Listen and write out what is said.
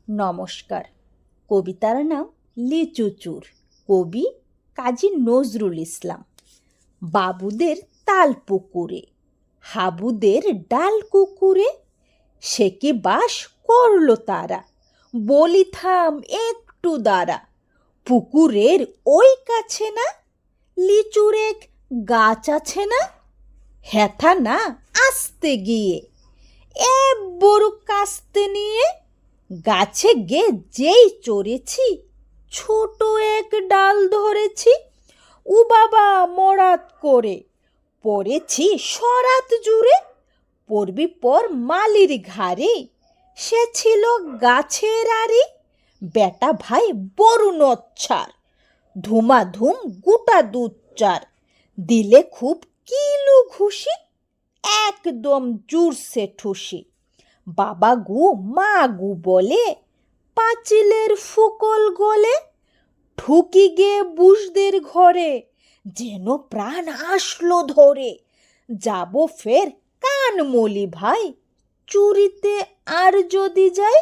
নমস্কার। কবিতার নাম লিচু চুর। কবি কাজী নজরুল ইসলাম। বাবুদের তাল পুকুরে, হাবুদের ডাল কুকুরে, সে কি বাস করলো তারা, বলি থাম একটু দাঁড়া। পুকুরের ওই কাছে না লিচুর এক গাছ আছে না, হেথা না আসতে গিয়ে এ বড় কাস্তে নিয়ে গাছে গে যেই চড়েছি, ছোট এক ডাল ধরেছি। ও বাবা মরাত করে পড়েছি সরাত জুড়ে, পড়বি পর মালির ঘাড়ে, সে ছিল গাছের আড়ি। বেটা ভাই বড় নচ্ছার, ধুমাধুম গোটা দুধ চার, দিলে খুব কিলু ঘুষি, একদম জুরসে ঠুসি। বাবা গু মা গু বলে পাঁচিলের ফুকল গলে, ঠুকি গে বুশদের ঘরে, যেন প্রাণ আসলো ধরে। যাব ফের কান মলি ভাই, চুরিতে আর যদি যাই।